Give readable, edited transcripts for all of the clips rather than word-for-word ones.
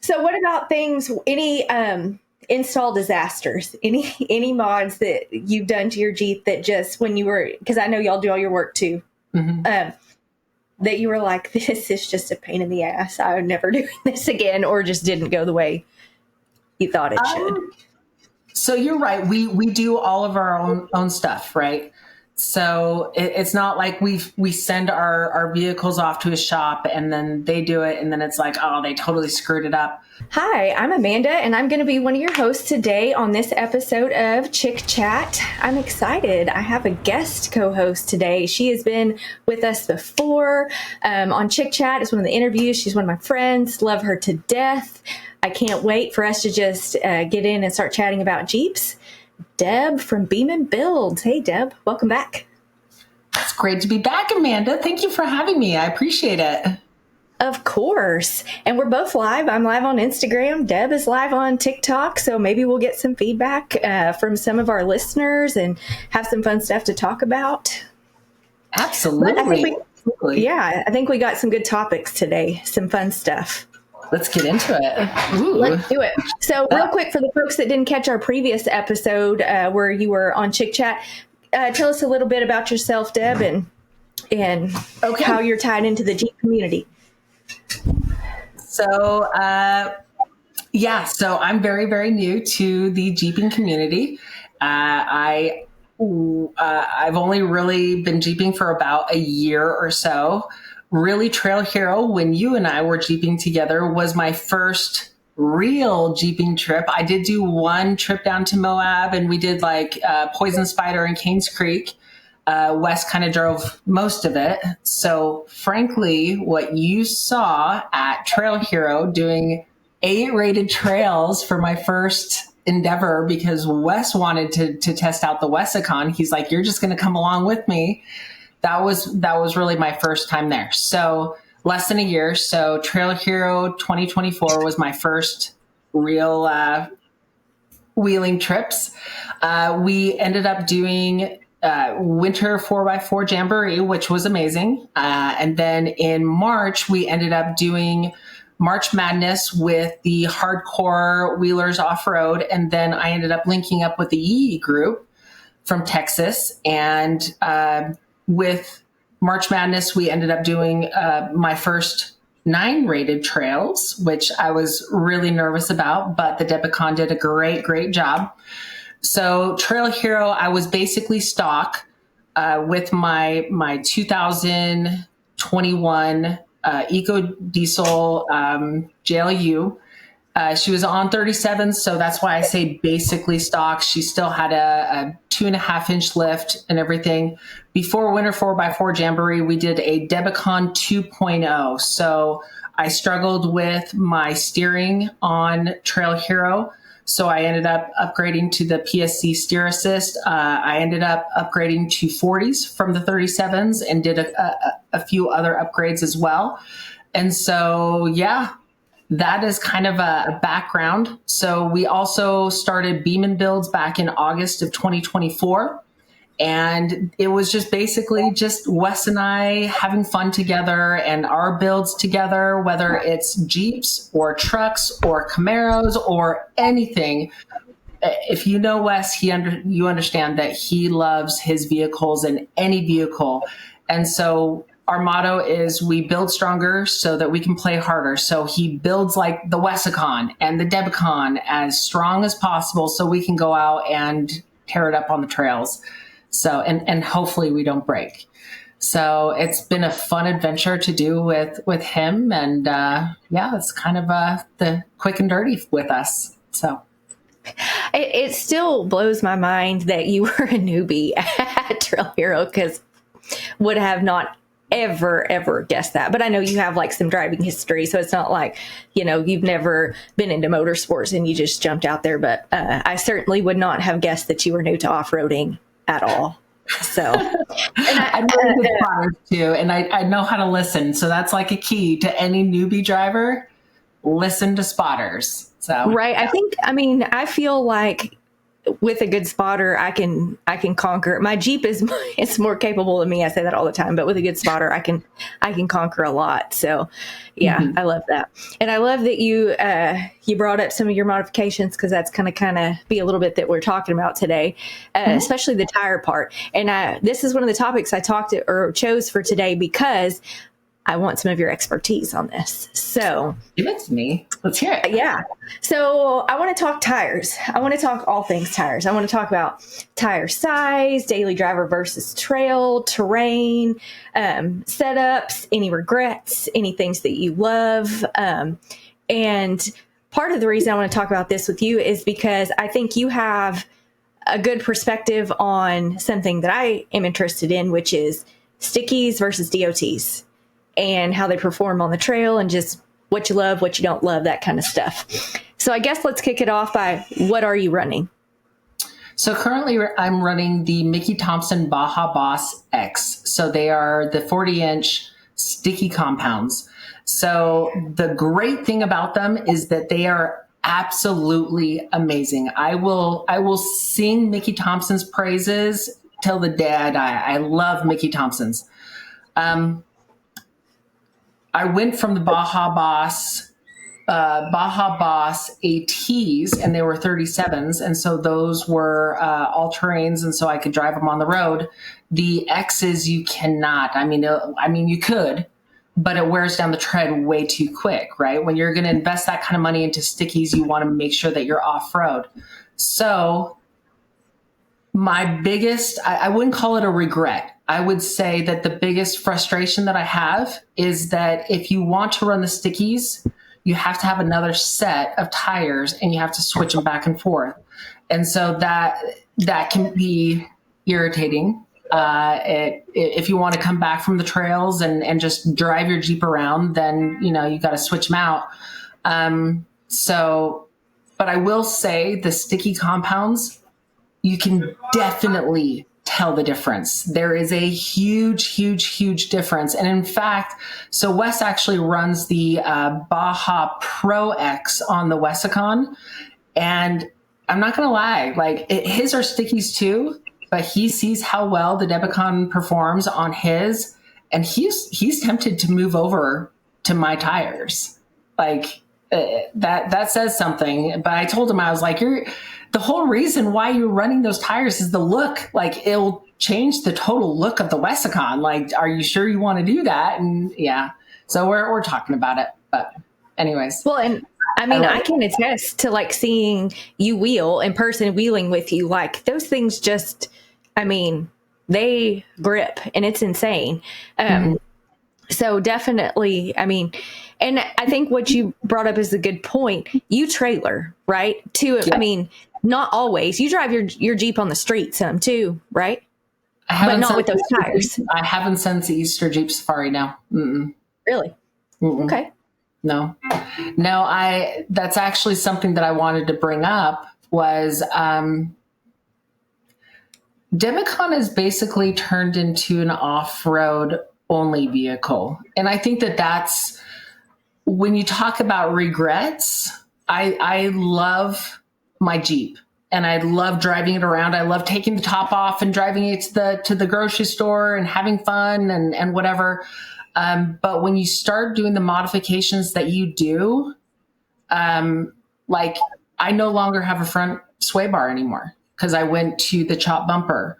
So what about things, any install disasters, any mods that you've done to your Jeep that just when you were, because I know y'all do all your work too, that you were like, this is just a pain in the ass. I would never do this again, or just didn't go the way you thought it should? So you're right. We do all of our own stuff, right? So it's not like we send our vehicles off to a shop and then they do it and then it's like, oh, they totally screwed it up. Hi, I'm Amanda, and I'm going to be one of your hosts today on this episode of Chick Chat. I'm excited. I have a guest co-host today. She has been with us before on Chick Chat. It's one of the interviews. She's one of my friends. Love her to death. I can't wait for us to just get in and start chatting about Jeeps. Deb from Beam & Build. Hey, Deb. Welcome back. It's great to be back, Amanda. Thank you for having me. I appreciate it. Of course. And we're both live. I'm live on Instagram. Deb is live on TikTok. So maybe we'll get some feedback from some of our listeners and have some fun stuff to talk about. Absolutely. I think we got some good topics today. Some fun stuff. Let's get into it. Ooh. Let's do it. So real quick, for the folks that didn't catch our previous episode where you were on Chick Chat, tell us a little bit about yourself, Deb, and how you're tied into the Jeep community. So, so I'm very, very new to the Jeeping community. I've only really been Jeeping for about a year or so. Really, Trail Hero, when you and I were Jeeping together, was my first real Jeeping trip. I did do one trip down to Moab, and we did like Poison Spider and Canes Creek. Wes kind of drove most of it. So frankly, what you saw at Trail Hero doing 8-rated trails for my first endeavor, because Wes wanted to test out the Wesicon. He's like, you're just going to come along with me. That was really my first time there. So less than a year. So Trail Hero 2024 was my first real wheeling trips. We ended up doing winter 4x4 Jamboree, which was amazing. And then in March, we ended up doing March Madness with the hardcore wheelers off-road. And then I ended up linking up with the EE group from Texas. And with March Madness, we ended up doing my first 9-rated trails, which I was really nervous about, but the Debecon did a great job. So Trail Hero, I was basically stock with my 2021 EcoDiesel JL. She was on 37, so that's why I say basically stock. She still had a 2.5-inch lift and everything. Before Winter 4x4 Jamboree, we did a Debecon 2.0. So I struggled with my steering on Trail Hero. So I ended up upgrading to the PSC steer assist. I ended up upgrading to 40s from the 37s and did a few other upgrades as well. And so, that is kind of a background. So we also started Beam & Builds back in August of 2024. And it was just basically just Wes and I having fun together and our builds together, whether it's Jeeps or trucks or Camaros or anything. If you know Wes, you understand that he loves his vehicles and any vehicle. And so our motto is we build stronger so that we can play harder. So he builds like the Wesicon and the Debecon as strong as possible so we can go out and tear it up on the trails. So, and hopefully we don't break. So it's been a fun adventure to do with him. And it's kind of the quick and dirty with us. So it still blows my mind that you were a newbie at Trail Hero, because would have not ever guessed that. But I know you have like some driving history, so it's not like, you've never been into motorsports and you just jumped out there. But I certainly would not have guessed that you were new to off-roading at all. So and I'm really good spotters too, and I know how to listen. So that's like a key to any newbie driver. Listen to spotters. So right. I feel like with a good spotter, I can conquer. My Jeep is it's more capable than me. I say that all the time, but with a good spotter, I can conquer a lot. So, yeah, I love that, and I love that you brought up some of your modifications, because that's kind of be a little bit that we're talking about today, especially the tire part. And this is one of the topics I chose for today, because I want some of your expertise on this. So give it to me. Let's hear it. Yeah. So I want to talk tires. I want to talk all things tires. I want to talk about tire size, daily driver versus trail, terrain, setups, any regrets, any things that you love. And part of the reason I want to talk about this with you is because I think you have a good perspective on something that I am interested in, which is Stickies versus DOTs, and how they perform on the trail, and just what you love, what you don't love, that kind of stuff. So I guess let's kick it off by, what are you running? So currently I'm running the Mickey Thompson Baja Boss X. So they are the 40-inch sticky compounds. So the great thing about them is that they are absolutely amazing. I will sing Mickey Thompson's praises till the day I die. I love Mickey Thompson's. I went from the Baja Boss ATs, and they were 37s. And so those were all terrains. And so I could drive them on the road. The X's, you cannot. I mean, you could, but it wears down the tread way too quick, right? When you're going to invest that kind of money into Stickies, you want to make sure that you're off road. So my biggest, I wouldn't call it a regret. I would say that the biggest frustration that I have is that if you want to run the Stickies, you have to have another set of tires, and you have to switch them back and forth. And so that can be irritating. If you want to come back from the trails and just drive your Jeep around, then, you got to switch them out. But I will say the sticky compounds, you can definitely tell the difference. There is a huge, huge, huge difference. And in fact, so Wes actually runs the Baja Pro X on the Wesicon. And I'm not going to lie, his are stickies too, but he sees how well the Debecon performs on his, and he's tempted to move over to my tires. That says something. But I told him, I was like, the whole reason why you're running those tires is the look. It'll change the total look of the Wesicon. Are you sure you want to do that? And yeah, so we're talking about it. But anyways. Well, and I can attest to seeing you wheel in person, wheeling with you. Those things just, they grip, and it's insane. So definitely, and I think what you brought up is a good point. You trailer, right? Yeah. Not always. You drive your Jeep on the street some too, right? But not with those tires. I haven't since the Easter Jeep Safari now. Mm-mm. Really? Mm-mm. Okay. No, that's actually something that I wanted to bring up was, Debecon has basically turned into an off-road only vehicle. And I think that's, when you talk about regrets, I love my Jeep, and I love driving it around. I love taking the top off and driving it to the grocery store and having fun and whatever. But when you start doing the modifications that you do, I no longer have a front sway bar anymore because I went to the chop bumper.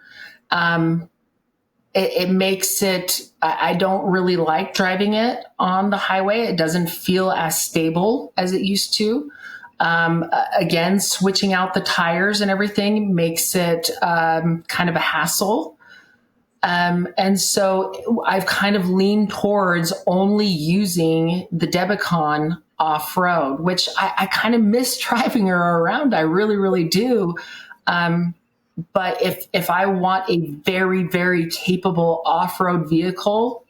It makes it, I don't really like driving it on the highway. It doesn't feel as stable as it used to. Again, switching out the tires and everything makes it kind of a hassle. And so I've kind of leaned towards only using the Debecon off-road, which I kind of miss driving her around. I really, really do. But if I want a very, very capable off-road vehicle,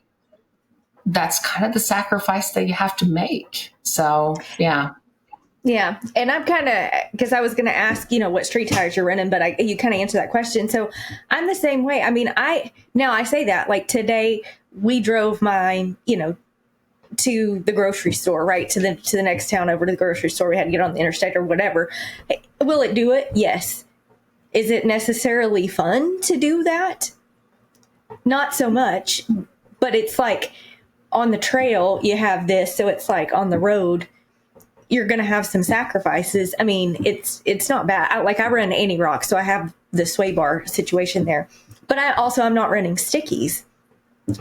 that's kind of the sacrifice that you have to make. So, yeah. Yeah. And I'm kind of, because I was going to ask, what street tires you're running, but you kind of answered that question. So I'm the same way. I say that, today we drove mine, to the grocery store, right? To the next town over to the grocery store. We had to get on the interstate or whatever. Will it do it? Yes. is it necessarily fun to do that? Not so much, but it's like on the trail you have this, so it's like on the road you're going to have some sacrifices. I mean, it's not bad. I run anti-rock, so I have the sway bar situation there, but I'm not running stickies.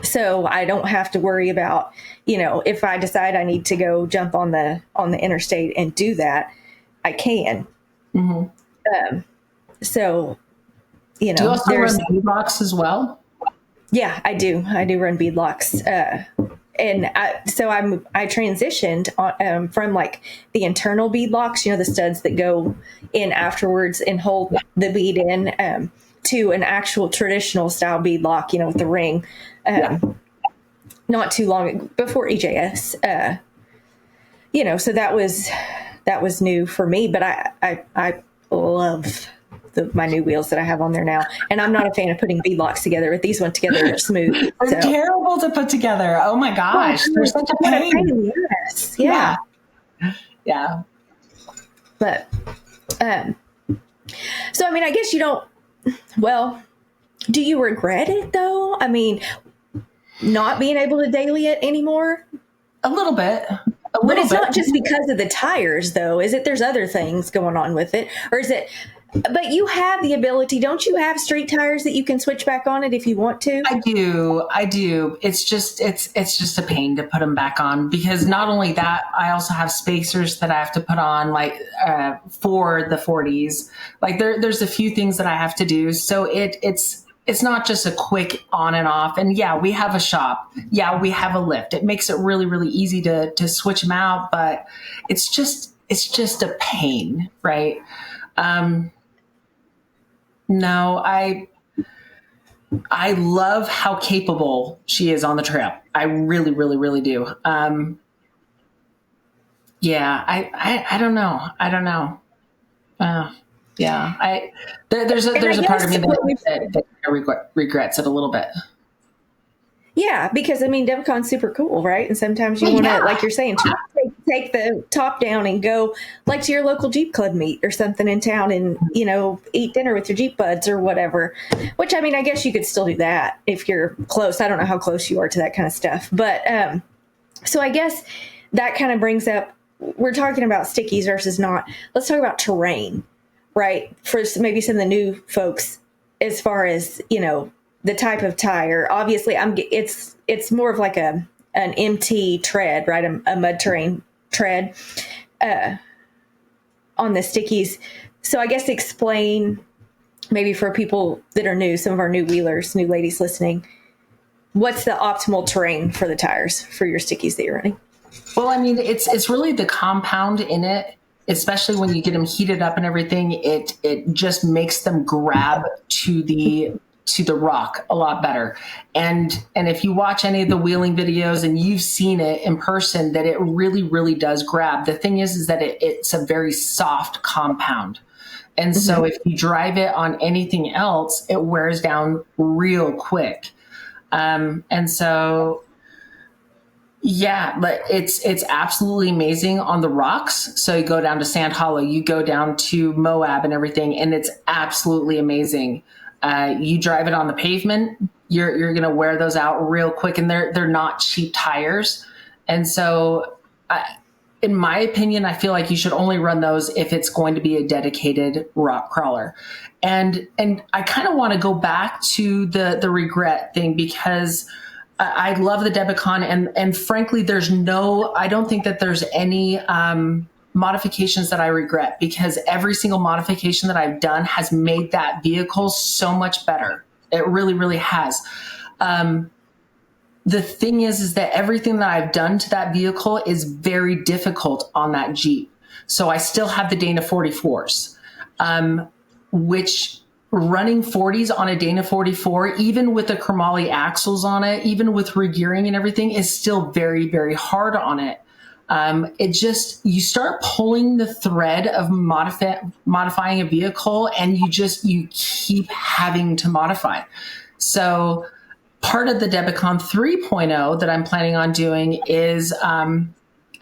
So I don't have to worry about, if I decide I need to go jump on the interstate and do that, I can. Mm-hmm. So, do you also run beadlocks as well? Yeah, I do. I do run beadlocks. And I transitioned from like the internal beadlocks, the studs that go in afterwards and hold the bead in, to an actual traditional style beadlock, with the ring. Not too long before EJS, so that was new for me, but I love my new wheels that I have on there now. And I'm not a fan of putting beadlocks together, but these went together are smooth. They're terrible to put together. Oh my gosh. They're such a pain. Yes. Yeah. Yeah. But, so, I mean, I guess do you regret it though? I mean, not being able to daily it anymore? A little bit. But it's not just because of the tires though, is it? There's other things going on with it. Or is it, but you have the ability, don't you have street tires that you can switch back on it if you want to? I do. It's just a pain to put them back on, because not only that, I also have spacers that I have to put on, like, for the 40s. Like there's a few things that I have to do. So it's not just a quick on and off. And yeah, we have a shop. Yeah, we have a lift. It makes it really, really easy to switch them out, but it's just a pain, right? No, I love how capable she is on the trail. I really, really, really do. Yeah, I don't know. Yeah, there's a part of me that regrets it a little bit. Yeah, because I mean, Debecon's super cool, right? And sometimes you want to, like you're saying, take the top down and go like to your local Jeep club meet or something in town and, eat dinner with your Jeep buds or whatever, which, I mean, I guess you could still do that if you're close. I don't know how close you are to that kind of stuff. But so I guess that kind of brings up, we're talking about stickies versus not. Let's talk about terrain, right? For maybe some of the new folks, as far as, the type of tire. Obviously, it's more of like an MT tread, right? A mud terrain tread on the stickies. So I guess explain, maybe for people that are new, some of our new wheelers, new ladies listening, what's the optimal terrain for the tires for your stickies that you're running? Well, I mean, it's really the compound in it, especially when you get them heated up and everything. It just makes them grab to the rock a lot better. And if you watch any of the wheeling videos and you've seen it in person, that it really, really does grab. The thing is that it's a very soft compound. And so if you drive it on anything else, it wears down real quick. And so, yeah, but it's absolutely amazing on the rocks. So you go down to Sand Hollow, you go down to Moab and everything, and it's absolutely amazing. You drive it on the pavement, you're going to wear those out real quick, and they're not cheap tires. And so, in my opinion, I feel like you should only run those if it's going to be a dedicated rock crawler. And I kind of want to go back to the regret thing, because I love the Debecon, and frankly, I don't think that there's any modifications that I regret, because every single modification that I've done has made that vehicle so much better. It really, really has. The thing is that everything that I've done to that vehicle is very difficult on that Jeep. So I still have the Dana 44s, which running 40s on a Dana 44, even with the chromoly axles on it, even with regearing and everything, is still very, very hard on it. You start pulling the thread of modifying a vehicle, and you keep having to modify. So part of the Debecon 3.0 that I'm planning on doing is,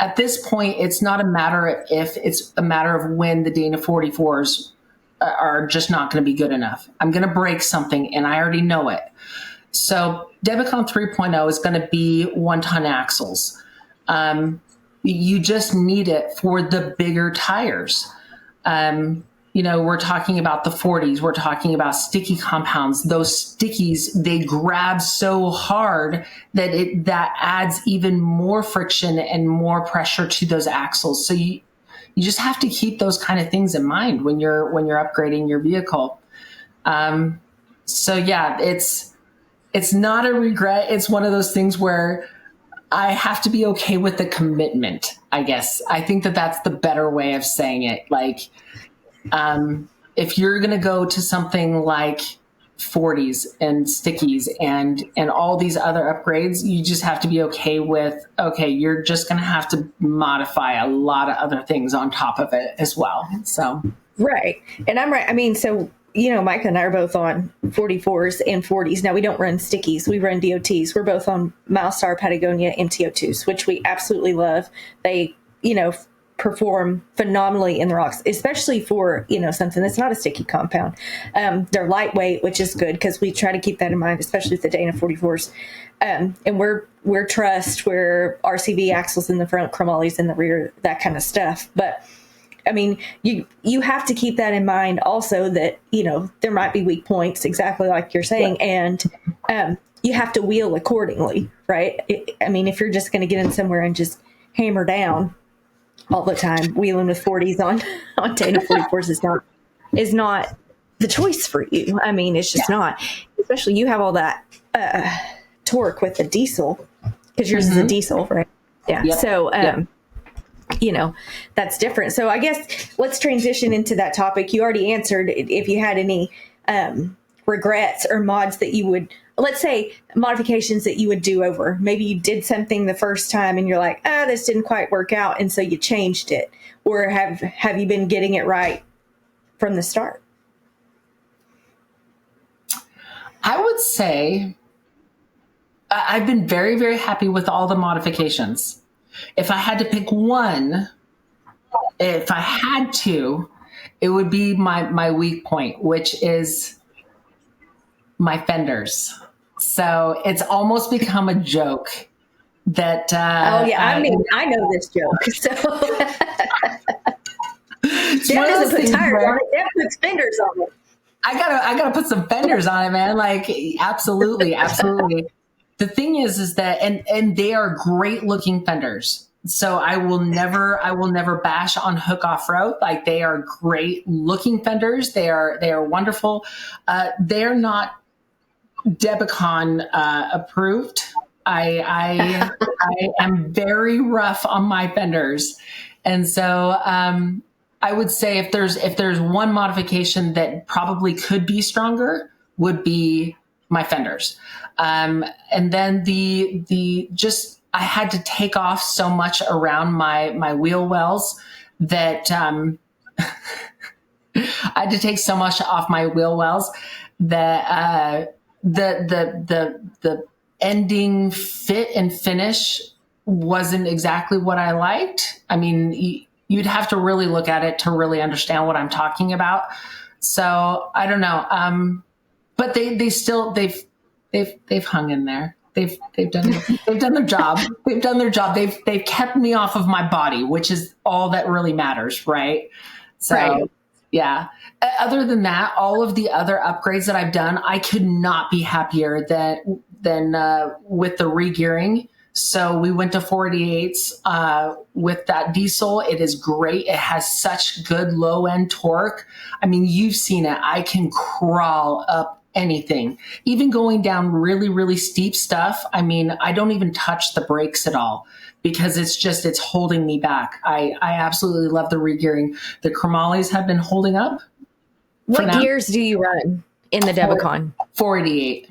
at this point, it's not a matter of if, it's a matter of when the Dana 44s are just not going to be good enough. I'm going to break something and I already know it. So Debecon 3.0 is going to be 1-ton axles. You just need it for the bigger tires. We're talking about the 40s. We're talking about sticky compounds. Those stickies, they grab so hard that adds even more friction and more pressure to those axles. So you just have to keep those kind of things in mind when you're upgrading your vehicle. So yeah, it's not a regret. It's one of those things where I have to be okay with the commitment, I guess. I think that's the better way of saying it. Like, if you're going to go to something like 40s and stickies and all these other upgrades, you just have to be okay with, okay, you're just going to have to modify a lot of other things on top of it as well. So, right. And I'm right. I mean, so, Micah and I are both on 44s and 40s. Now, we don't run stickies. We run DOTs. We're both on Milestar, Patagonia, and TO2s, which we absolutely love. They, perform phenomenally in the rocks, especially for, something that's not a sticky compound. They're lightweight, which is good because we try to keep that in mind, especially with the Dana 44s. And we're trussed, we're RCV axles in the front, chromoly's in the rear, that kind of stuff. But I mean, you have to keep that in mind also that, there might be weak points, exactly like you're saying. Yeah. And you have to wheel accordingly, right? If you're just going to get in somewhere and just hammer down all the time, wheeling with 40s on Dana 44s is not the choice for you. It's just not. Especially you have all that torque with the diesel, because yours is a diesel, right? Yeah. Yep. So, that's different. So I guess let's transition into that topic. You already answered if you had any regrets or mods that you would, let's say modifications that you would do over. Maybe you did something the first time and you're like, this didn't quite work out. And so you changed it. Or have you been getting it right from the start? I would say I've been very, very happy with all the modifications. If I had to pick one, if I had to, it would be my weak point, which is my fenders. So it's almost become a joke that. I know this joke. So Dad doesn't put tires on it. Dad puts fenders on it. I gotta put some fenders on it, man. Like, absolutely. The thing is that, and they are great looking fenders. So I will never bash on Hook Off-Road. Like, they are great looking fenders. They are wonderful. They're not Debecon approved. I am very rough on my fenders. And so, I would say if there's one modification that probably could be stronger, would be my fenders. And then I had to take off so much around my wheel wells that, I had to take so much off my wheel wells that, the ending fit and finish wasn't exactly what I liked. You'd have to really look at it to really understand what I'm talking about. So I don't know. But they've hung in there. They've done their job. They've done their job. They've kept me off of my body, which is all that really matters, right? So right. Yeah. Other than that, all of the other upgrades that I've done, I could not be happier than with the regearing. So we went to 48s with that diesel. It is great. It has such good low end torque. You've seen it. I can crawl up anything, even going down really, really steep stuff. I don't even touch the brakes at all because it's holding me back. I absolutely love the regearing. The chromoly's have been holding up. What gears do you run in the Debecon? 48.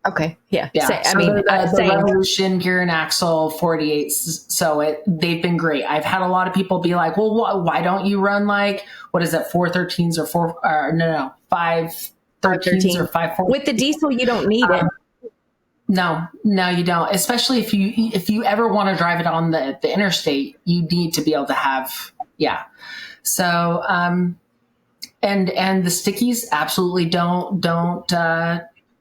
Okay. Yeah. The Revolution gear and axle 48s. So they've been great. I've had a lot of people be like, well, why don't you run 413s or 513s or 514s? With the diesel, you don't need it. No, you don't. Especially if you ever want to drive it on the interstate, you need to be able to have, yeah. So, And the Stickies absolutely don't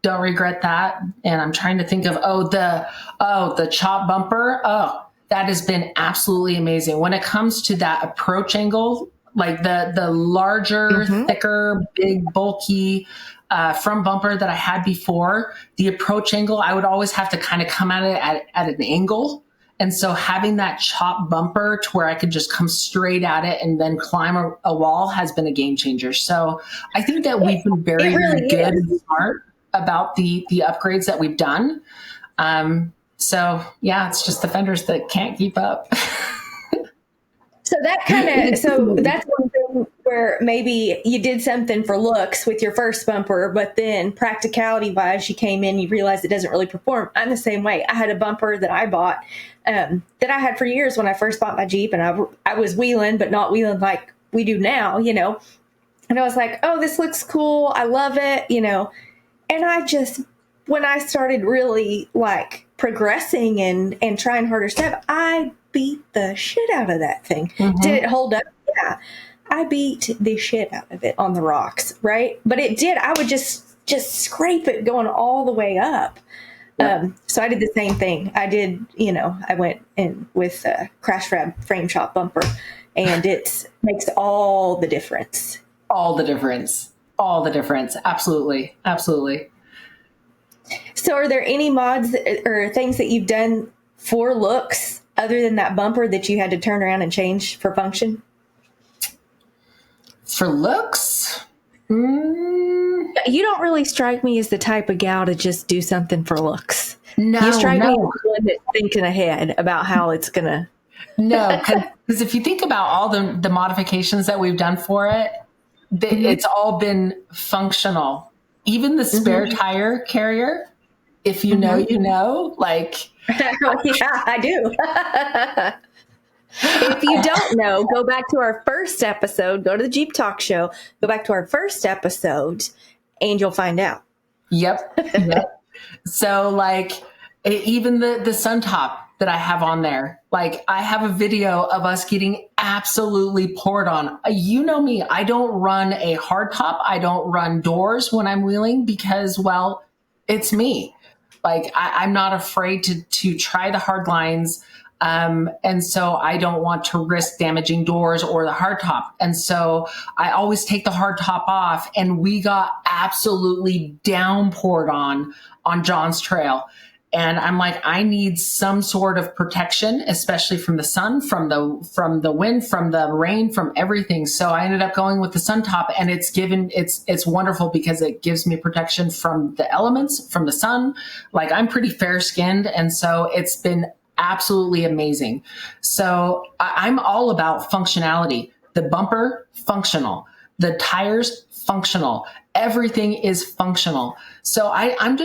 regret that. And I'm trying to think of the chop bumper. Oh, that has been absolutely amazing when it comes to that approach angle, like the larger, thicker, big, bulky front bumper that I had before. The approach angle, I would always have to kind of come at it at an angle. And so having that chop bumper to where I could just come straight at it and then climb a wall has been a game changer. So I think that we've been very, really good and smart about the upgrades that we've done. So yeah, it's just the fenders that can't keep up. So that's one thing where maybe you did something for looks with your first bumper, but then practicality wise, you came in, you realized it doesn't really perform. I'm the same way. I had a bumper that I bought that I had for years when I first bought my Jeep, and I was wheeling, but not wheeling like we do now, you know. And I was like, oh, this looks cool. I love it, you know. And when I started really like progressing and trying harder stuff, I beat the shit out of that thing. Did it hold up? Yeah. I beat the shit out of it on the rocks, right? But it did. I would just scrape it going all the way up. Yep. So I did the same thing. I did, you know, I went in with a crash wrap frame shop bumper, and it makes all the difference. All the difference. All the difference. Absolutely. Absolutely. So are there any mods or things that you've done for looks other than that bumper that you had to turn around and change for function? For looks? You don't really strike me as the type of gal to just do something for looks. No, you strike me as one that's thinking ahead about how it's going to. No, because if you think about all the modifications that we've done for it, it's all been functional. Even the spare tire carrier, if you know, you know, like. Yeah, I do. If you don't know, go back to our first episode, go to the Jeep Talk Show, go back to our first episode, and you'll find out. Yep. So like even the sun top that I have on there, like I have a video of us getting absolutely poured on. You know me, I don't run a hard top. I don't run doors when I'm wheeling because, well, it's me. Like I'm not afraid to try the hard lines. And so I don't want to risk damaging doors or the hard top. And so I always take the hard top off, and we got absolutely downpoured on John's trail. And I'm like, I need some sort of protection, especially from the sun, from the wind, from the rain, from everything. So I ended up going with the sun top, and it's wonderful because it gives me protection from the elements, from the sun. Like I'm pretty fair skinned. And so it's been absolutely amazing. So I'm all about functionality. The bumper, functional. The tires, functional. Everything is functional. So I'm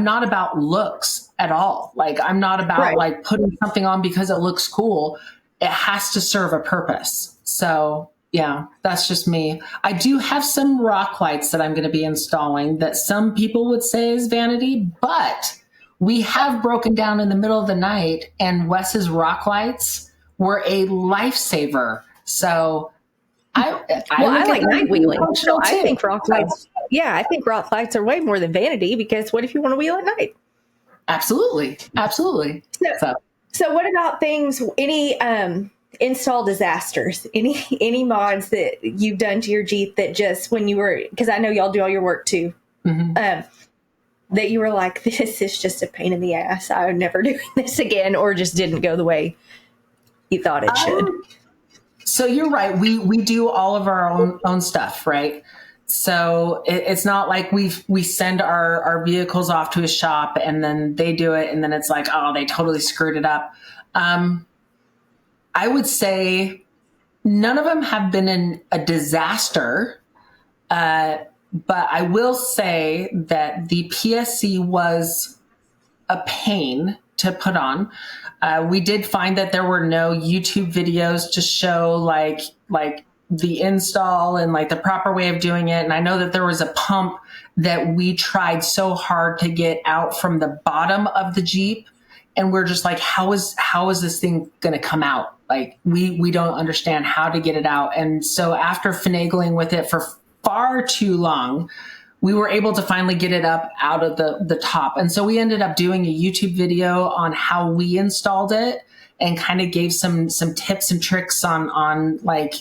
not about looks at all. Like I'm not about like putting something on because it looks cool. It has to serve a purpose. So yeah, that's just me. I do have some rock lights that I'm going to be installing that some people would say is vanity, but we have broken down in the middle of the night, and Wes's rock lights were a lifesaver. So I like night wheeling. So I think rock lights. Yeah, I think rock lights are way more than vanity, because what if you want to wheel at night? Absolutely. So what about things? Any install disasters? Any mods that you've done to your Jeep that just when you were, because I know y'all do all your work too. That you were like, this is just a pain in the ass. I'm never doing this again, or just didn't go the way you thought it should. So you're right. We do all of our own stuff, right? So it's not like we send our vehicles off to a shop and then they do it, and then it's like, oh, they totally screwed it up. I would say none of them have been in a disaster. But I will say that the PSC was a pain to put on. We did find that there were no YouTube videos to show like the install and like the proper way of doing it. And I know that there was a pump that we tried so hard to get out from the bottom of the Jeep. And we're just like, how is this thing going to come out? Like we don't understand how to get it out. And so after finagling with it for far too long, we were able to finally get it up out of the top. And so we ended up doing a YouTube video on how we installed it and kind of gave some tips and tricks on like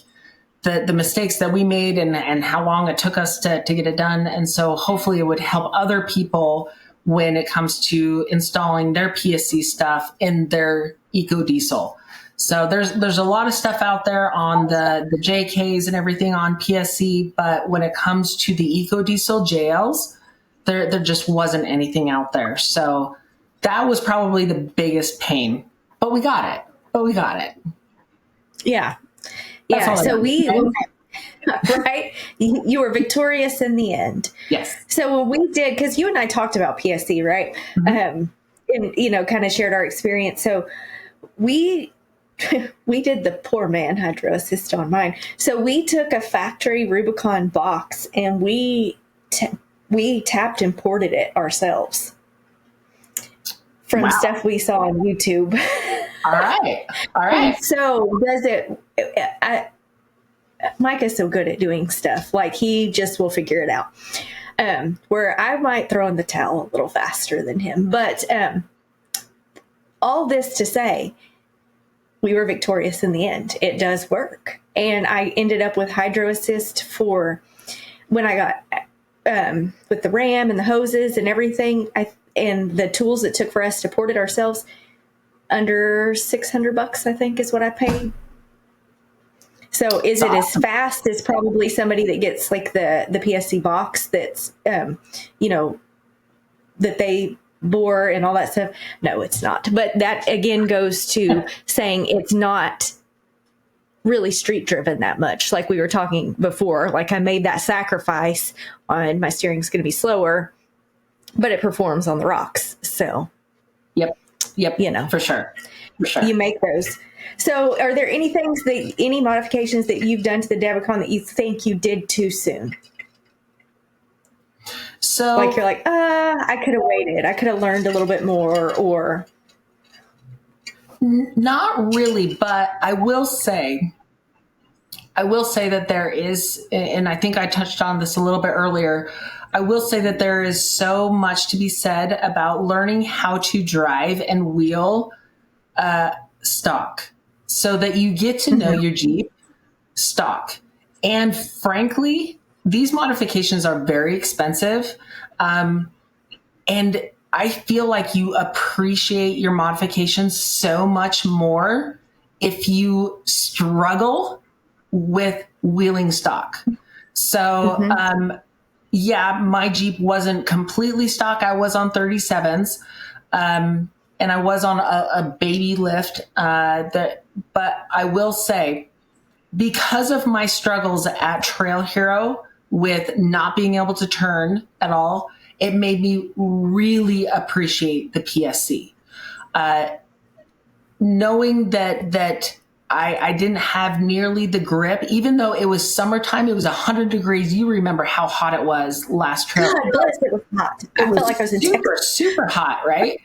the mistakes that we made and how long it took us to get it done. And so hopefully it would help other people when it comes to installing their PSC stuff in their EcoDiesel. So there's a lot of stuff out there on the JKs and everything on PSC, but when it comes to the EcoDiesel JLs, there just wasn't anything out there. So that was probably the biggest pain, but we got it. Yeah. Yeah. So right. You were victorious in the end. Yes. So when we did, because you and I talked about PSC, right? And, kind of shared our experience. So we did the poor man hydro assist on mine. So we took a factory Rubicon box and we tapped and ported it ourselves from stuff we saw on YouTube. All right. So Mike is so good at doing stuff. Like he just will figure it out. Where I might throw in the towel a little faster than him. But all this to say, we were victorious in the end. It does work. And I ended up with hydro assist for when I got with the ram and the hoses and everything, and the tools it took for us to port it ourselves, under $600, I think is what I paid. So is it as fast as probably somebody that gets like the PSC box that's, that they bore and all that stuff? No, it's not. But that again goes to saying it's not really street driven that much. Like we were talking before, like I made that sacrifice on my steering's going to be slower, but it performs on the rocks. So, yep. For sure. You make those. So are there any modifications that you've done to the Debecon that you think you did too soon? So like you're like, I could have waited. I could have learned a little bit more, or not really, but I will say that there is, and I think I touched on this a little bit earlier. I will say that there is so much to be said about learning how to drive and wheel stock so that you get to know your Jeep stock. And frankly, these modifications are very expensive. And I feel like you appreciate your modifications so much more if you struggle with wheeling stock. So, my Jeep wasn't completely stock. I was on 37s. And I was on a baby lift, but I will say, because of my struggles at Trail Hero with not being able to turn at all, it made me really appreciate the PSC. Knowing that I didn't have nearly the grip, even though it was summertime, it was 100 degrees. You remember how hot it was last Trail Hero. It was hot. I felt like I was in super hot, right?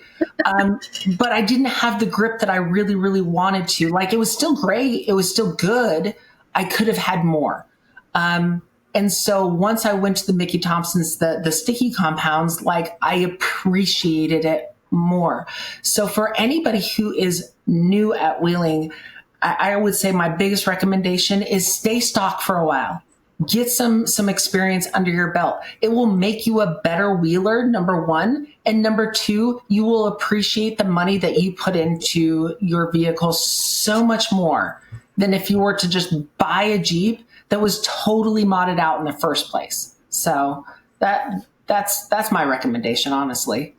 But I didn't have the grip that I really, really wanted to. Like, it was still great. It was still good. I could have had more. And so once I went to the Mickey Thompson's, the sticky compounds, like I appreciated it more. So for anybody who is new at wheeling, I would say my biggest recommendation is stay stock for a while. Get some experience under your belt. It will make you a better wheeler, number one. And number two, you will appreciate the money that you put into your vehicle so much more than if you were to just buy a Jeep that was totally modded out in the first place. So that's my recommendation, honestly.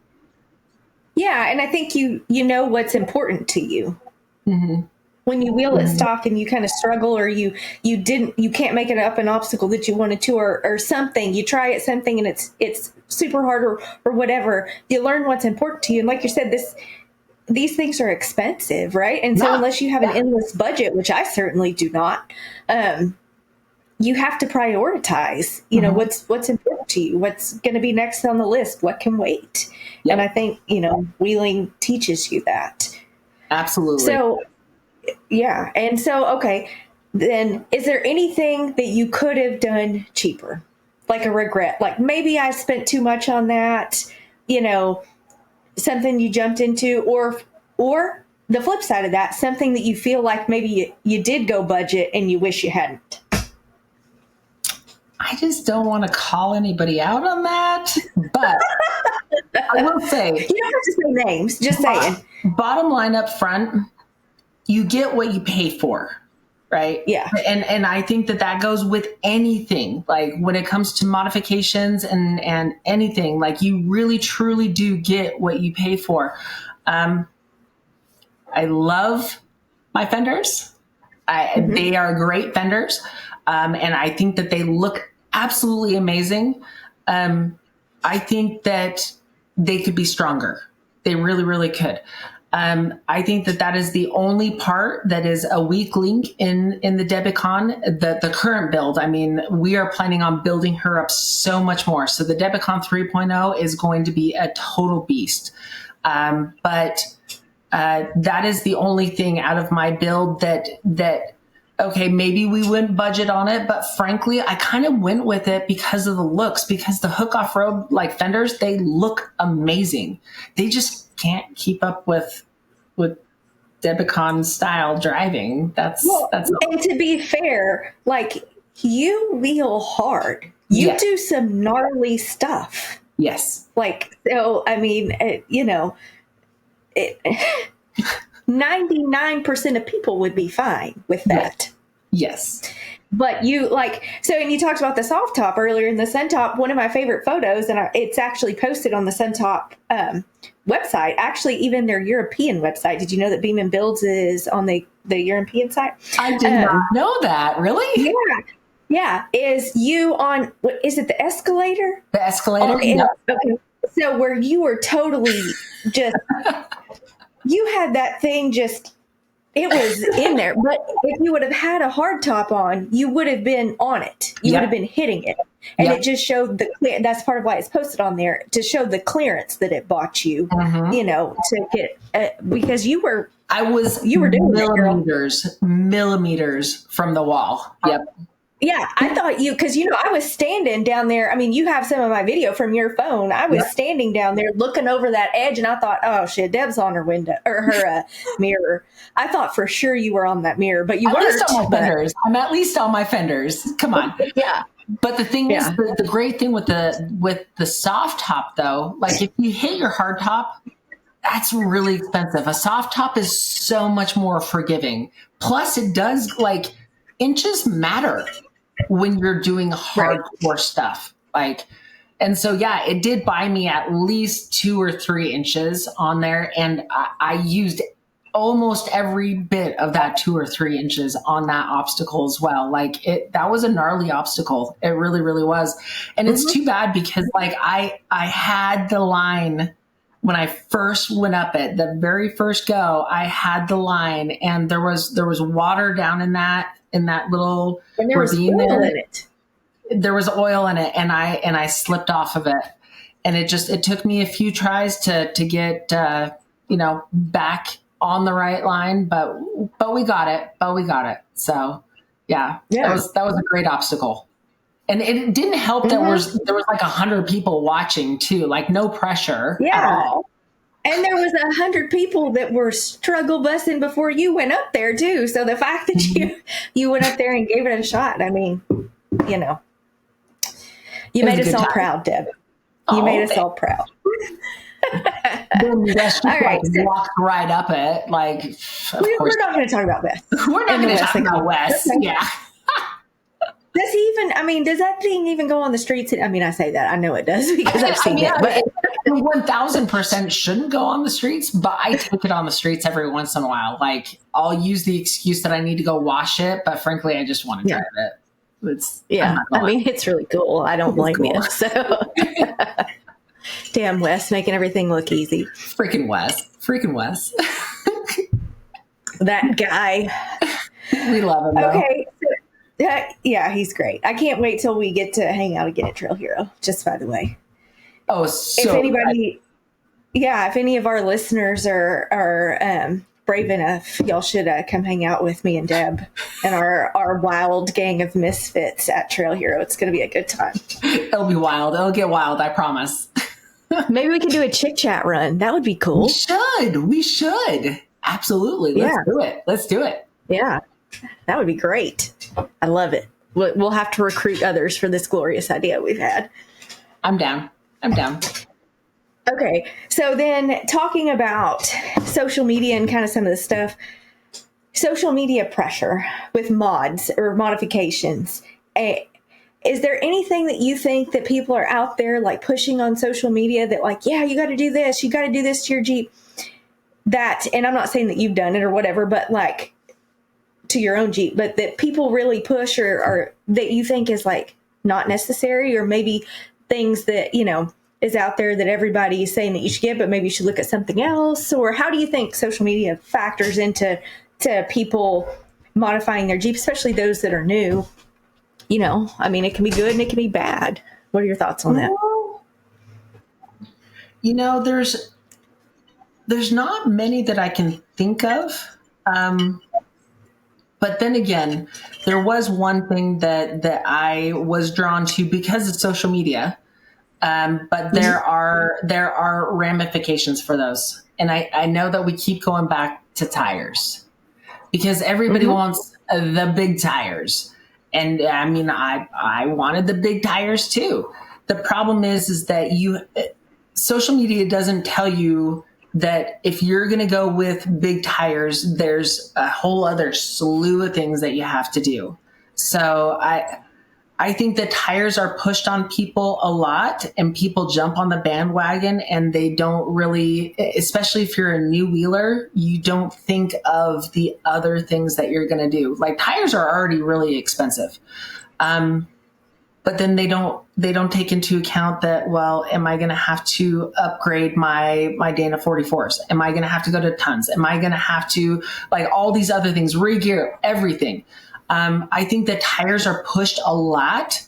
Yeah, and I think you know what's important to you. Mm-hmm. When you wheel it stock and you kind of struggle, or you can't make it up an obstacle that you wanted to, or something, you try at something and it's super hard or whatever, you learn what's important to you. And like you said, these things are expensive, right? And so unless you have an endless budget, which I certainly do not, you have to prioritize, what's important to you, what's going to be next on the list, what can wait. Yep. And I think, wheeling teaches you that. Absolutely. So, yeah. And so, okay, then is there anything that you could have done cheaper? Like a regret? Like maybe I spent too much on that, something you jumped into, or the flip side of that, something that you feel like maybe you did go budget and you wish you hadn't. I just don't want to call anybody out on that, but I will say, you don't have to say names, just saying. Bottom line up front, you get what you pay for, right? Yeah. And I think that goes with anything, like when it comes to modifications and anything, like you really truly do get what you pay for. I love my fenders. They are great fenders. And I think that they look absolutely amazing. I think that they could be stronger. They really, really could. I think that is the only part that is a weak link in the Debecon, the current build. I mean, we are planning on building her up so much more. So the Debecon 3.0 is going to be a total beast. But that is the only thing out of my build that okay, maybe we wouldn't budget on it, but frankly, I kind of went with it because of the looks, because the hook off-road like fenders, they look amazing. They just can't keep up with Debecon style driving. That's and to be fair, like you wheel hard. You do some gnarly stuff. Yes. Like, so, I mean, 99% of people would be fine with that. Yes. But you and you talked about the soft top earlier in the Sun Top. One of my favorite photos, and it's actually posted on the Sun Top website, actually even their European website. Did you know that Beam & Builds is on the European site? I did not know that. Really? Yeah. Yeah. Is you on, what is it, the escalator? The escalator? Yep. Okay. So where you were totally just, you had that thing just, it was in there. But if you would have had a hard top on, you would have been on it. You would have been hitting it. And it just showed that's part of why it's posted on there, to show the clearance that it bought you, to get, because you were doing millimeters from the wall. Yep. Yeah, I thought because I was standing down there. I mean, you have some of my video from your phone. I was standing down there looking over that edge, and I thought, oh shit, Deb's on her window or her mirror. I thought for sure you were on that mirror, but you weren't. At least on my fenders. I'm at least on my fenders. Come on. Yeah. But the thing is, the great thing with the soft top, though, like if you hit your hard top, that's really expensive. A soft top is so much more forgiving. Plus, it does inches matter when you're doing hardcore stuff. And so, it did buy me at least 2 or 3 inches on there. And I used almost every bit of that 2 or 3 inches on that obstacle as well. That was a gnarly obstacle. It really, really was. And it's too bad because I had the line when I first went up it, the very first go, I had the line and there was water down in that little ravine there. There was oil in it and I slipped off of it. And it took me a few tries to get, back on the right line, but we got it. So that was a great obstacle. And it didn't help that there was 100 people watching too, no pressure at all. And there was 100 people that were struggle busing before you went up there too. So the fact that you went up there and gave it a shot, I mean, you made us all proud, Deb. You made us all proud. Then Wes walked right up it. We're not going to talk about Wes. We're not going to talk about Wes. Yeah. Does that thing even go on the streets? I mean, I say that. I know it does because I've seen it. But 1000% shouldn't go on the streets, but I take it on the streets every once in a while. I'll use the excuse that I need to go wash it, but frankly, I just want to drive it. It's really cool. I don't blame you. So, damn Wes, making everything look easy. Freaking Wes. That guy. We love him. Okay. Yeah, he's great. I can't wait till we get to hang out again at Trail Hero, just by the way. Oh, so if any of our listeners are brave enough, y'all should come hang out with me and Deb and our wild gang of misfits at Trail Hero. It's going to be a good time. It'll be wild. It'll get wild. I promise. Maybe we can do a chick chat run. That would be cool. We should. Absolutely. Let's do it. Yeah, that would be great. I love it. We'll have to recruit others for this glorious idea we've had. I'm down. Okay, so then talking about social media and kind of some of the stuff, social media pressure with mods or modifications. Is there anything that you think that people are out there like pushing on social media that like, yeah, you got to do this to your Jeep? That, and I'm not saying that you've done it or whatever, but like to your own Jeep, but that people really push or that you think is like not necessary, or maybe things that, you know, is out there that everybody is saying that you should get, but maybe you should look at something else? Or how do you think social media factors into people modifying their Jeep, especially those that are new? You know, I mean, it can be good and it can be bad. What are your thoughts on that? You know, there's not many that I can think of. But then again, there was one thing that I was drawn to because of social media. But there are ramifications for those. And I know that we keep going back to tires because everybody wants the big tires. And I mean, I wanted the big tires too. The problem is that social media doesn't tell you that if you're going to go with big tires, there's a whole other slew of things that you have to do. So I think that tires are pushed on people a lot, and people jump on the bandwagon, and they don't really, especially if you're a new wheeler, you don't think of the other things that you're going to do. Like tires are already really expensive. But then they don't take into account that, well, am I going to have to upgrade my Dana 44s? Am I going to have to go to tons? Am I going to have to, like, all these other things, re-gear, everything? I think that tires are pushed a lot,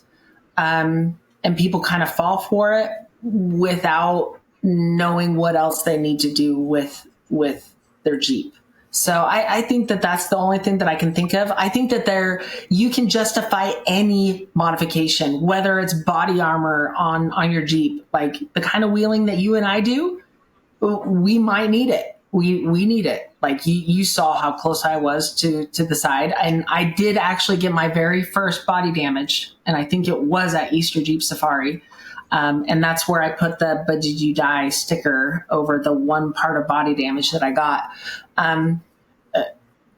and people kind of fall for it without knowing what else they need to do with their Jeep. So I think that that's the only thing that I can think of. I think that you can justify any modification, whether it's body armor on your Jeep, like the kind of wheeling that you and I do, we might need it. We need it. Like you saw how close I was to the side. And I did actually get my very first body damage. And I think it was at Easter Jeep Safari. And that's where I put the "But did you die" sticker over the one part of body damage that I got.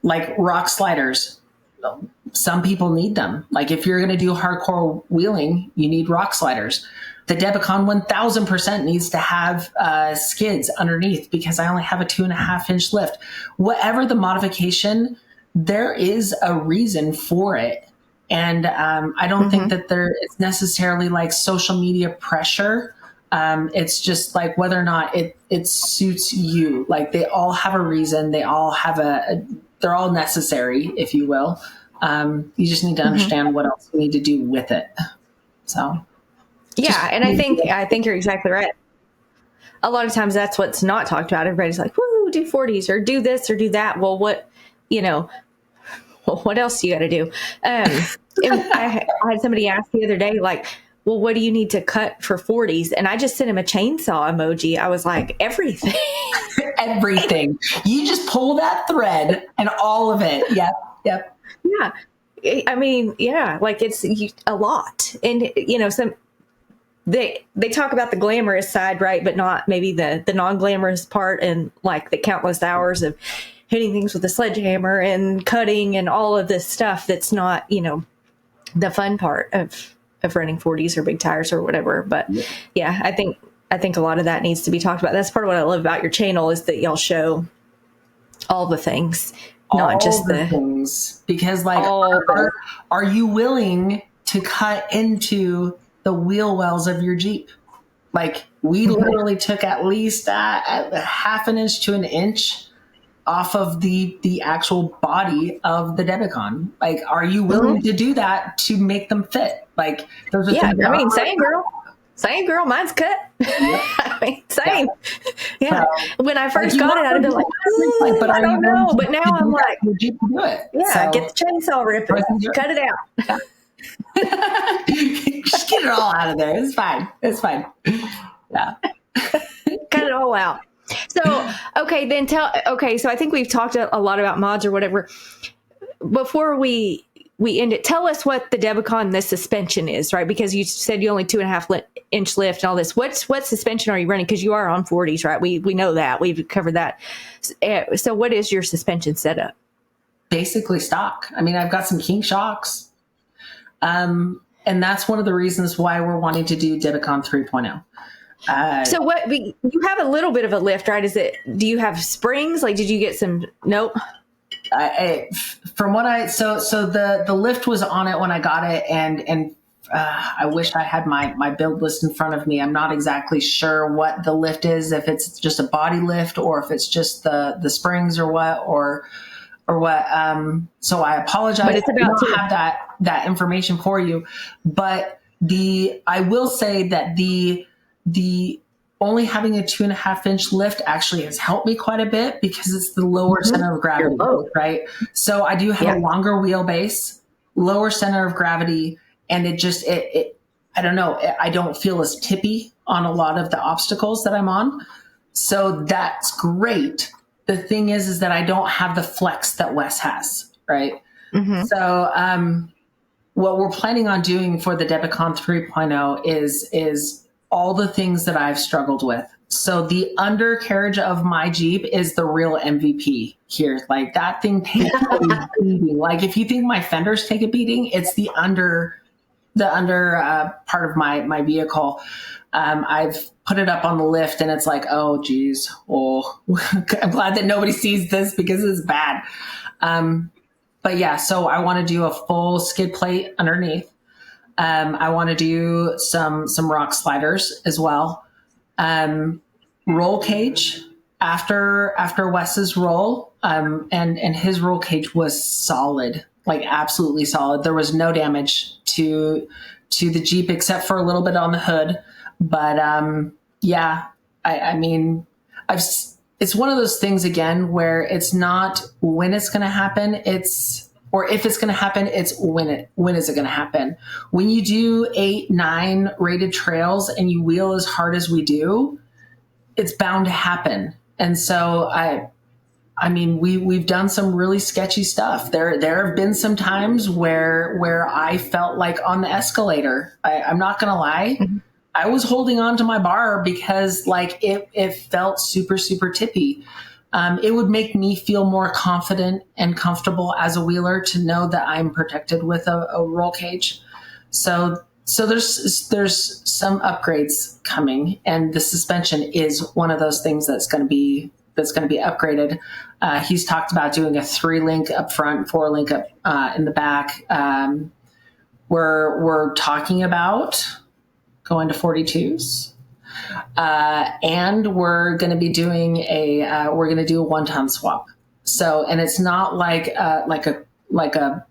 Like rock sliders, some people need them. Like if you're going to do hardcore wheeling, you need rock sliders. The Debecon 1000% needs to have skids underneath because I only have a 2.5-inch lift. Whatever the modification, there is a reason for it. And I don't think that it's necessarily like social media pressure. It's just like whether or not it suits you. Like they all have a reason. They all have they're all necessary, if you will. You just need to understand what else you need to do with it. So. Yeah. And I think you're exactly right. A lot of times that's what's not talked about. Everybody's like, woo, do 40s or do this or do that. Well, what else do you got to do? I had somebody ask the other day, like, well, what do you need to cut for 40s? And I just sent him a chainsaw emoji. I was like, everything. Everything. You just pull that thread and all of it. Yep. Yeah. I mean, yeah, like it's a lot. And, they talk about the glamorous side, right? But not maybe the non-glamorous part, and like the countless hours of hitting things with a sledgehammer and cutting and all of this stuff that's not, the fun part of running 40s or big tires or whatever. But yeah, I think a lot of that needs to be talked about. That's part of what I love about your channel is that y'all show all the things, not just the things. Because like, are you willing to cut into the wheel wells of your Jeep? Like we literally took at least a 1/2 inch to 1 inch off of the actual body of the Debecon. Like, are you willing to do that to make them fit? Like, those are same girl. Same, girl. Mine's cut. Yep. I mean, same. Yeah. So, When I first got it, I'd have been like, but I don't know. But now I'm like, would you do it? yeah, So, get the chainsaw, rip it, cut it out. just get it all out of there. It's fine. It's fine. Yeah. Cut it all out. So, okay, then so I think we've talked a lot about mods or whatever. Before we end it, tell us what the Debecon, the suspension is, right? Because you said you only 2.5-inch lift and all this. What suspension are you running? Because you are on 40s, right? We know that. We've covered that. So what is your suspension setup? Basically stock. I mean, I've got some King shocks. And that's one of the reasons why we're wanting to do Debecon 3.0. So you have a little bit of a lift, right? Do you have springs? Like, did you get some? Nope. From what the lift was on it when I got it, and I wish I had my build list in front of me. I'm not exactly sure what the lift is, if it's just a body lift or if it's just the springs or what. So I apologize. But it's I don't have that information for you. But I will say that the only having a 2.5-inch lift actually has helped me quite a bit because it's the lower center of gravity, right? So I do have a longer wheelbase, lower center of gravity, and it I don't know, I don't feel as tippy on a lot of the obstacles that I'm on. So that's great. The thing is that I don't have the flex that Wes has, right? Mm-hmm. So what we're planning on doing for the Debecon 3.0 is all the things that I've struggled with. So the undercarriage of my Jeep is the real MVP here. Like that thing takes a beating. Like if you think my fenders take a beating, it's the under part of my vehicle. I've put it up on the lift and it's like, oh geez. Oh, I'm glad that nobody sees this because it's bad. But yeah, so I want to do a full skid plate underneath. I want to do some rock sliders as well. Roll cage after Wes's roll. And his roll cage was solid, like absolutely solid. There was no damage to the Jeep except for a little bit on the hood. But, yeah, I mean, it's one of those things again, where it's not when it's going to happen. Or if it's going to happen, it's when is it going to happen? When you do 8, 9 rated trails and you wheel as hard as we do, it's bound to happen. And so I mean, we've done some really sketchy stuff. There have been some times where I felt like on the escalator. I'm not going to lie. Mm-hmm. I was holding on to my bar because like it felt super, super tippy. It would make me feel more confident and comfortable as a wheeler to know that I'm protected with a roll cage. So there's some upgrades coming, and the suspension is one of those things that's going to be upgraded. He's talked about doing a 3-link up front, 4-link up in the back. We're talking about going to 42s. And we're going to be doing a 1-ton swap. So, and it's not like a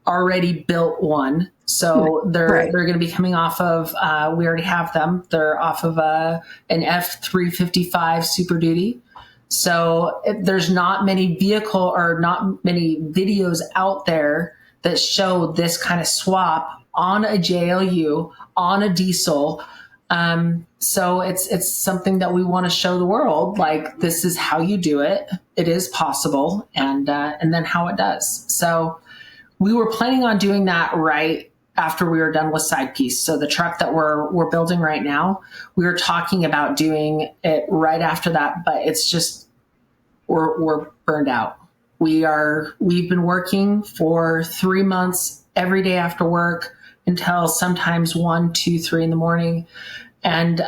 already built one. So they're going to be coming off of, we already have them. They're off of an F355 Super Duty. So there's not many videos out there that show this kind of swap on a JLU, on a diesel. So it's something that we want to show the world, like this is how you do it. It is possible. And then how it does. So we were planning on doing that right after we were done with side piece. So the truck that we're building right now, we were talking about doing it right after that, but it's just, we're burned out. We've been working for 3 months every day after work until sometimes 1, 2, 3 in the morning. And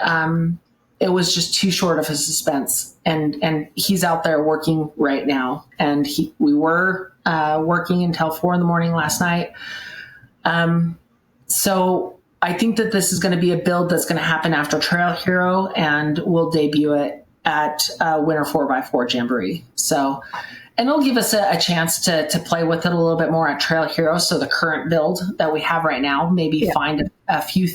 it was just too short of a suspense. And he's out there working right now. And we were working until 4 in the morning last night. So I think that this is going to be a build that's going to happen after Trail Hero, and we'll debut it at Winter 4x4 Jamboree. So, And it'll give us a chance to play with it a little bit more at Trail Hero. So the current build that we have right now, maybe find a few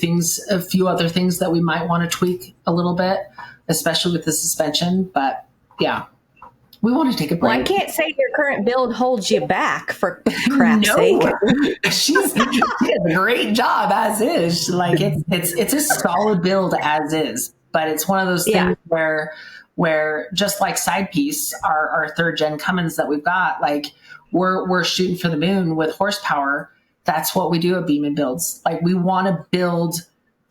other things that we might want to tweak a little bit, especially with the suspension. But yeah, we want to take a break. Well, I can't say your current build holds you back, for crap's sake. She does a great job as is. Like it's a solid build as is, but it's one of those things where just like Side Piece, our third gen Cummins that we've got, like we're shooting for the moon with horsepower. That's what we do at Beam and Builds. Like we want to build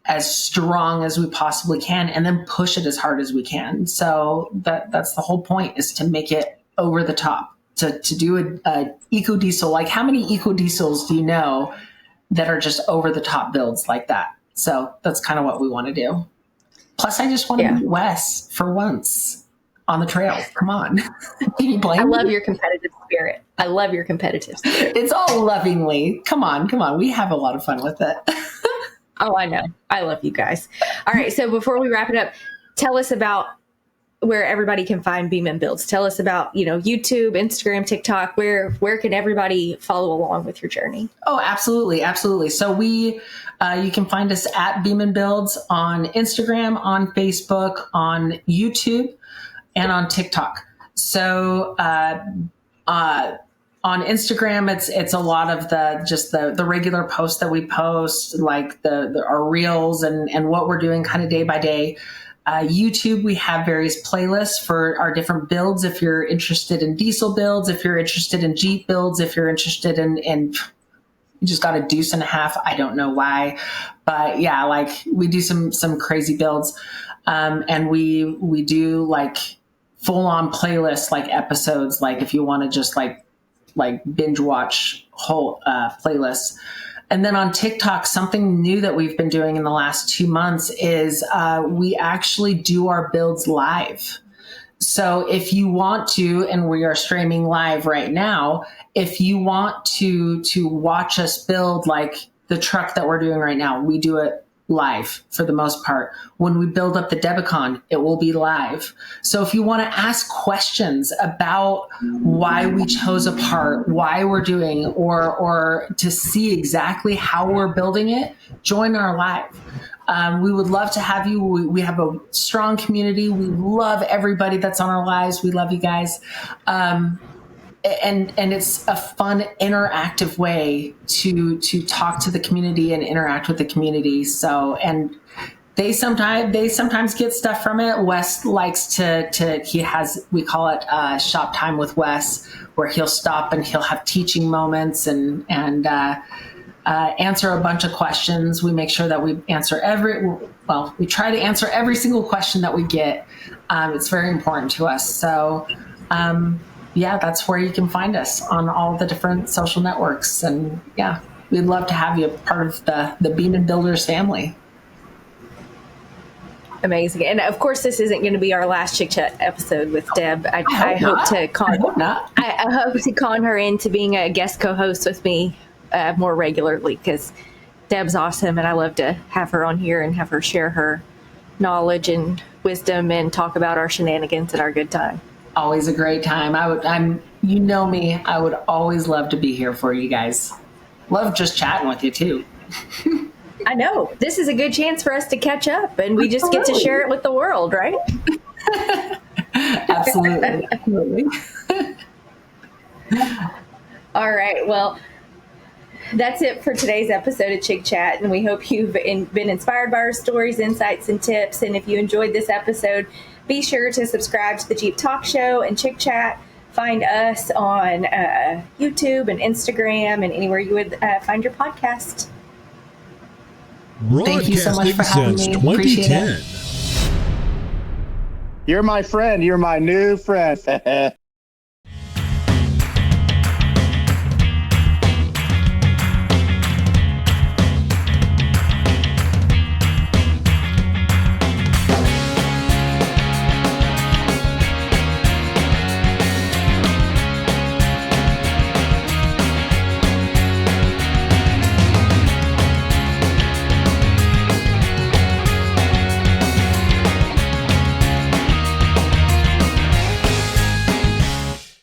as strong as we possibly can and then push it as hard as we can. So that's the whole point, is to make it over the top, to do a EcoDiesel. Like how many EcoDiesels do you know that are just over the top builds like that? So that's kind of what we want to do. Plus, I just want to beat Wes for once on the trail. Come on. Can you blame me? I love your competitive spirit. It's all lovingly. Come on. We have a lot of fun with it. Oh, I know. I love you guys. All right. So before we wrap it up, tell us about where everybody can find Beam and Builds. Tell us about, YouTube, Instagram, TikTok. Where can everybody follow along with your journey? Oh, absolutely. Absolutely. So you can find us at Beam and Builds on Instagram, on Facebook, on YouTube, and on TikTok. So on Instagram, it's a lot of the regular posts that we post, like our reels and what we're doing kind of day by day. YouTube, we have various playlists for our different builds. If you're interested in diesel builds, if you're interested in Jeep builds, if you're interested in you just got a deuce and a half. I don't know why, but yeah, like we do some crazy builds. And we do like full on playlists, like episodes, like if you want to just like binge watch whole playlists. And then on TikTok, something new that we've been doing in the last 2 months is we actually do our builds live. So if you want to, and we are streaming live right now, if you want to watch us build like the truck that we're doing right now, we do it live for the most part. When we build up the Debecon, it will be live. So if you want to ask questions about why we chose a part, why we're doing, or to see exactly how we're building it, join our live. We would love to have you. We have a strong community. We love everybody that's on our lives. We love you guys. And it's a fun, interactive way to talk to the community and interact with the community. So, and they sometimes get stuff from it. Wes likes we call it shop time with Wes, where he'll stop and he'll have teaching moments and answer a bunch of questions. We make sure that we we try to answer every single question that we get. It's very important to us. So, yeah, that's where you can find us on all the different social networks. And yeah, we'd love to have you part of the Beam and Builders family. Amazing. And of course, this isn't going to be our last Chick Chat episode with Deb. I hope to con her into being a guest co-host with me more regularly, because Deb's awesome and I love to have her on here and have her share her knowledge and wisdom and talk about our shenanigans and our good time. Always a great time. You know me, I would always love to be here for you guys. Love just chatting with you too. I know. This is a good chance for us to catch up, and we just get to share it with the world, right? Absolutely. All right. Well, that's it for today's episode of Chick Chat, and we hope you've been inspired by our stories, insights, and tips. And if you enjoyed this episode, be sure to subscribe to the Jeep Talk Show and Chick Chat. Find us on YouTube and Instagram and anywhere you would find your podcast. Thank you so much for having me. 2010. You're my friend. You're my new friend.